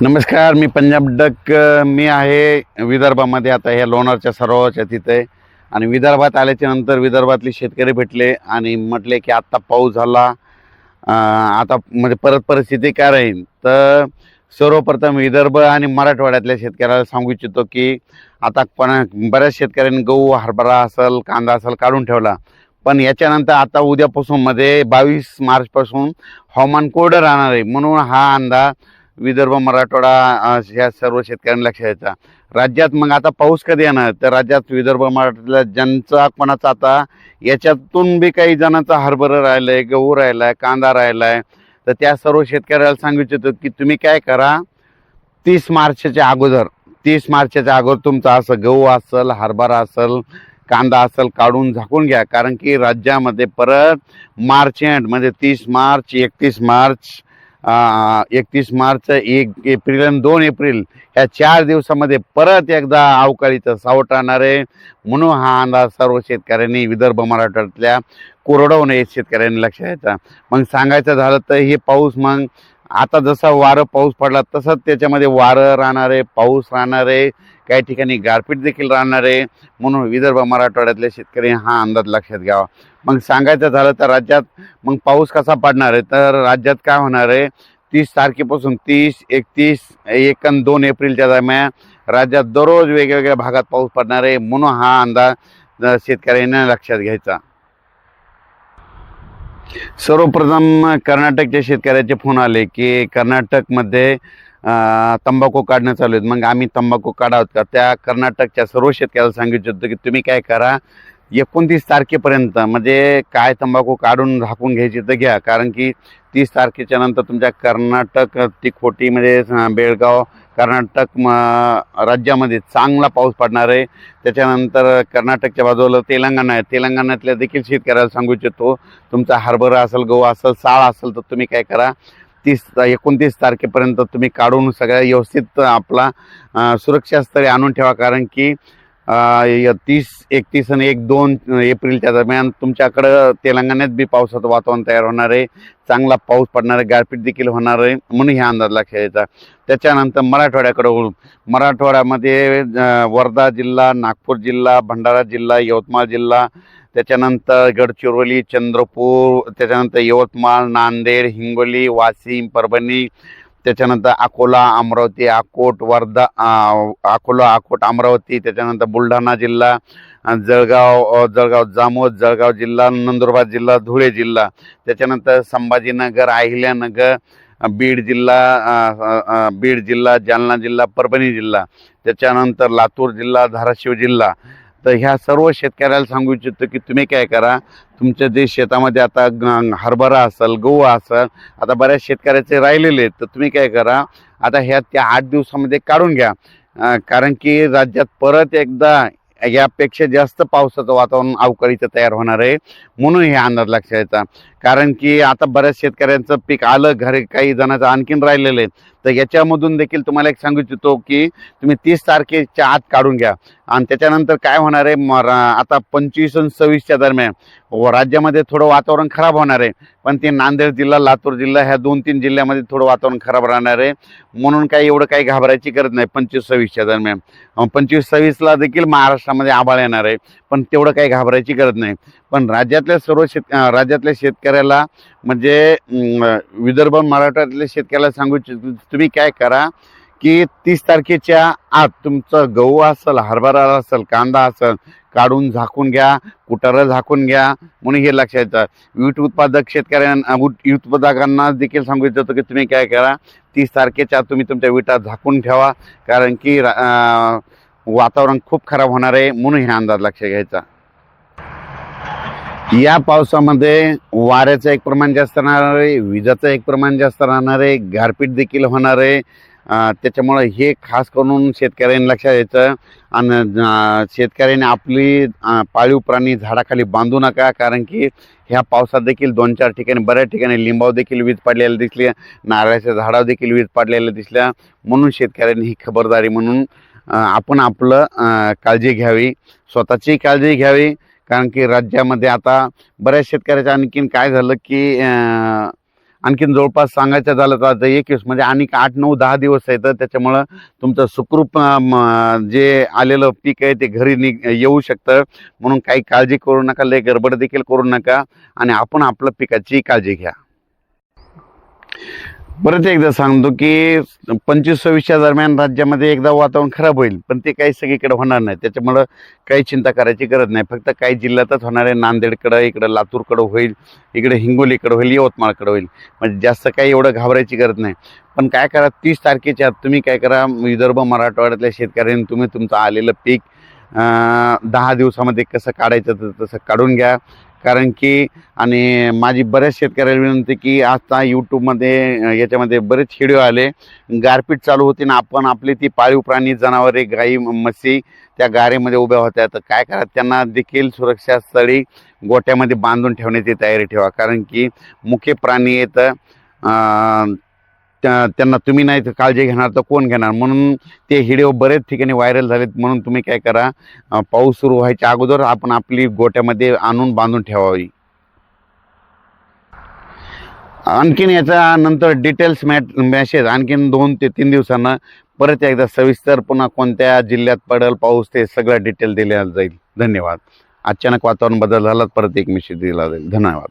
नमस्कार, मी पंजाब डक. मी आहे विदर्भामध्ये. आता ह्या लोणारच्या सरोवराच्या तिथे आणि विदर्भात आल्याच्या नंतर विदर्भातले शेतकरी भेटले आणि म्हटले की आत्ता पाऊस झाला, आता म्हणजे परत परिस्थिती काय राहील. तर सर्वप्रथम विदर्भ आणि मराठवाड्यातल्या शेतकऱ्याला सांगू इच्छितो की आता पण बऱ्याच शेतकऱ्यांनी गहू, हरभरा असेल, कांदा असेल काढून ठेवला. पण याच्यानंतर आता उद्यापासून मध्ये 22 मार्चपासून हवामान कोरडं राहणार आहे. म्हणून हा अंदाज विदर्भ, मराठवाडा ह्या सर्व शेतकऱ्यांना लक्षात द्यायचा. राज्यात मग आता पाऊस कधी येणार, तर राज्यात विदर्भ, मराठवाड्यातल्या ज्यांचा कोणाचा आता याच्यातून बी काही जणांचा हरभरा राहिलाय, गहू राहिलाय, कांदा राहिलाय, तर त्या सर्व शेतकऱ्याला सांगू इच्छितो की तुम्ही काय करा, 30 मार्चच्या अगोदर तुमचा असं गहू असेल, हरभरा असेल, कांदा असेल काढून झाकून घ्या. कारण की राज्यामध्ये परत मार्च एंड म्हणजे 30 मार्च, 31 मार्च, 31 मार्च, 1 एप्रिल आणि 2 एप्रिल ह्या 4 दिवसामध्ये परत एकदा अवकाळीचं सावट राहणार आहे. म्हणून हा अंदाज सर्व शेतकऱ्यांनी विदर्भ, मराठवाड्यातल्या कोरडवून शेतकऱ्यांनी लक्षात द्यायचा. मग सांगायचं झालं तर हे पाऊस मग आता जसा पाऊस पडला तसंच त्याच्यामध्ये वारं राहणार आहे, पाऊस राहणार आहे, काही ठिकाणी गारपीट देखील राहणार आहे. म्हणून विदर्भ, मराठवाड्यातले शेतकरी हा अंदाज लक्षात घ्यावा. मग सांगायचं झालं तर राज्यात मग पाऊस कसा पडणार आहे, तर राज्यात काय होणार आहे, 30 तारखेपासून 30, 31, 1 आणि 2 एप्रिलच्या दरम्यान राज्यात दररोज वेगवेगळ्या भागात पाऊस पडणार आहे. म्हणून हा अंदाज शेतकऱ्यांनी लक्षात घ्यायचा. सर्वप्रथम कर्नाटकच्या शेतकऱ्याचे फोन आले की कर्नाटकमध्ये तंबाखू काढणं चालू आहेत. मग आम्ही तंबाखू काढावत का, त्या कर्नाटकच्या सर्व शेतकऱ्याला सांगितलं होतं की तुम्ही काय करा, 29 तारखेपर्यंत म्हणजे काय तंबाखू काढून झाकून घ्यायची तर घ्या. कारण की 30 तारखेच्या नंतर तुमच्या कर्नाटक, तिकोटी म्हणजे बेळगाव, कर्नाटक राज्यामध्ये चांगला पाऊस पडणार आहे. त्याच्यानंतर कर्नाटकच्या बाजूला तेलंगणा आहे. तेलंगणातल्या देखील शेतकऱ्याला सांगू इच्छितो, तुमचा हरभरा असेल, गहू असेल, साळ असेल तर तुम्ही काय करा, 29 तारखेपर्यंत तुम्ही काढून सगळ्या व्यवस्थित आपला सुरक्षा स्तरी आणून ठेवा. कारण की 30, 31 आणि 1-2 एप्रिलच्या दरम्यान तुमच्याकडं तेलंगणात बी पावसाचं वातावरण तयार होणार आहे, चांगला पाऊस पडणार आहे, गारपीट देखील होणार आहे. म्हणून ह्या अंदाज लक्षात घ्यायचा. त्याच्यानंतर मराठवाड्याकडे वळू. मराठवाड्यामध्ये वर्धा जिल्हा, नागपूर जिल्हा, भंडारा जिल्हा, यवतमाळ जिल्हा, त्याच्यानंतर गडचिरोली, चंद्रपूर, त्याच्यानंतर यवतमाळ, नांदेड, हिंगोली, वाशिम, परभणी, त्याच्यानंतर अकोला, अमरावती, अकोट, वर्धा, अकोला, अकोट, अमरावती, त्याच्यानंतर बुलढाणा जिल्हा, जळगाव जामोद, जळगाव जिल्हा, नंदुरबार जिल्हा, धुळे जिल्हा, त्याच्यानंतर संभाजीनगर, अहिल्यानगर, बीड जिल्हा, जालना जिल्हा, परभणी जिल्हा, त्याच्यानंतर लातूर जिल्हा, धाराशिव जिल्हा. तर ह्या सर्व शेतकऱ्याला सांगू इच्छितो की तुम्ही काय करा, तुमच्या जे शेतामध्ये आता हरभरा असेल, गहू असेल, आता बऱ्याच शेतकऱ्याचे राहिलेले आहेत, तर तुम्ही काय करा, आता त्या 8 दिवसामध्ये काढून घ्या. कारण की राज्यात परत एकदा यापेक्षा जास्त पावसाचं वातावरण अवकाळीचं तयार होणार आहे. म्हणून हे अंदाज लक्षात घ्यायचा. कारण की आता बऱ्याच शेतकऱ्यांचं पीक आलं घरी, काही जणांचं आणखीन राहिलेलं आहे. तर याच्यामधून देखील तुम्हाला एक सांगू इच्छितो की तुम्ही 30 तारखेच्या आत काढून घ्या. आणि त्याच्यानंतर काय होणार आहे, आता 25 आणि 26च्या दरम्यान राज्यामध्ये थोडं वातावरण खराब होणार आहे. पण ते नांदेड जिल्हा, लातूर जिल्हा ह्या 2-3 जिल्ह्यामध्ये थोडं वातावरण खराब राहणार आहे. म्हणून काही एवढं काही घाबरायची गरज नाही. 25-26च्या दरम्यान 25-26ला देखील महाराष्ट्रामध्ये आभाळ येणार आहे, पण तेवढं काही घाबरायची गरज नाही. पण राज्यातल्या राज्यातल्या शेतकऱ्याला म्हणजे विदर्भ, मराठवाड्यातल्या शेतकऱ्याला सांगू इच्छितो, तुम्ही काय करा की 30 तारखेच्या आत तुमचं गहू असेल, हरभरा असेल, कांदा असेल काढून झाकून घ्या, कुटारं झाकून घ्या. म्हणून हे लक्षात येतं. वीट उत्पादक शेतकऱ्यांना, उत्पादकांना देखील सांगू इच्छितो की तुम्ही काय करा, 30 तारखेच्या आत तुम्ही तुमच्या विटा झाकून ठेवा. कारण की वातावरण खूप खराब होणार आहे. म्हणून हे अंदाज लक्षात घ्यायचा. या पावसामध्ये वाऱ्याचं एक प्रमाण जास्त राहणार आहे, विजाचं एक प्रमाण जास्त राहणार आहे, गारपीट देखील होणार आहे. त्याच्यामुळे हे खास करून शेतकऱ्यांनी लक्षात द्यायचं. आणि शेतकऱ्यांनी आपली पाळीव प्राणी झाडाखाली बांधू नका. कारण की ह्या पावसात देखील 2-4 ठिकाणी, बऱ्याच ठिकाणी लिंबाव देखील वीज पडलेल्या दिसल्या, नारळाच्या झाडावर देखील वीज पडलेल्या दिसल्या. म्हणून शेतकऱ्यांनी ही खबरदारी म्हणून आपण आपलं काळजी घ्यावी, स्वतःची काळजी घ्यावी. कारण की राज्यामध्ये आता बऱ्याच शेतकऱ्याचं आणखीन काय झालं की आणखीन जवळपास सांगायचं झालं तर आता 21 म्हणजे आणि 8, 9, 10 दिवस आहेत. त्याच्यामुळं तुमचं सुखरूप जे आलेलं पीक आहे ते घरी येऊ शकतं. म्हणून काही काळजी करू नका, लय गडबड देखील करू नका आणि आपण आपलं पिकाची काळजी घ्या. परत एकदा सांगतो की 25-26च्या दरम्यान राज्यामध्ये एकदा वातावरण खराब होईल, पण ते काही सगळीकडे होणार नाही. त्याच्यामुळं काही चिंता करायची गरज नाही. फक्त काही जिल्ह्यातच होणार आहे. नांदेडकडं, इकडं लातूरकडं होईल, इकडे हिंगोलीकडं होईल, यवतमाळकडं होईल. म्हणजे जास्त काही एवढं घाबरायची गरज नाही. पण काय करा, 30 तारखेच्या आत तुम्ही काय करा, विदर्भ मराठवाड्यातल्या शेतकऱ्यांनी तुम्ही तुमचं आलेलं पीक 10 दिवसामध्ये कसं काढायचं तसं काढून घ्या. कारण की आणि माझी बऱ्याच शेतकऱ्याला विनंती की आता यूट्यूबमध्ये याच्यामध्ये बरेच व्हिडिओ आले, गारपीट चालू होती ना आपण आपली ती पाळीव प्राणी जनावरे गाई म्हशी त्या गारेमध्ये उभ्या होत्या. तर काय करा, त्यांना देखील सुरक्षा स्थळी गोट्यामध्ये बांधून ठेवण्याची तयारी ठेवा. कारण की मुख्य प्राणी आहेत, त्यांना तुम्ही नाही काळजी घेणार तर कोण घेणार. म्हणून ते व्हिडिओ बरेच ठिकाणी व्हायरल झालेत. म्हणून तुम्ही काय करा, पाऊस सुरू व्हायच्या अगोदर आपण आपली गोट्यामध्ये आणून बांधून ठेवावी. आणखीन याच्या नंतर डिटेल्स मॅसेज आणखीन 2 ते 3 दिवसांना परत एकदा सविस्तर पुन्हा कोणत्या जिल्ह्यात पडेल पाऊस ते सगळं डिटेल दिल्या जाईल. धन्यवाद. अचानक वातावरण बदल झाला, परत एक मेसेज दिला जाईल. धन्यवाद.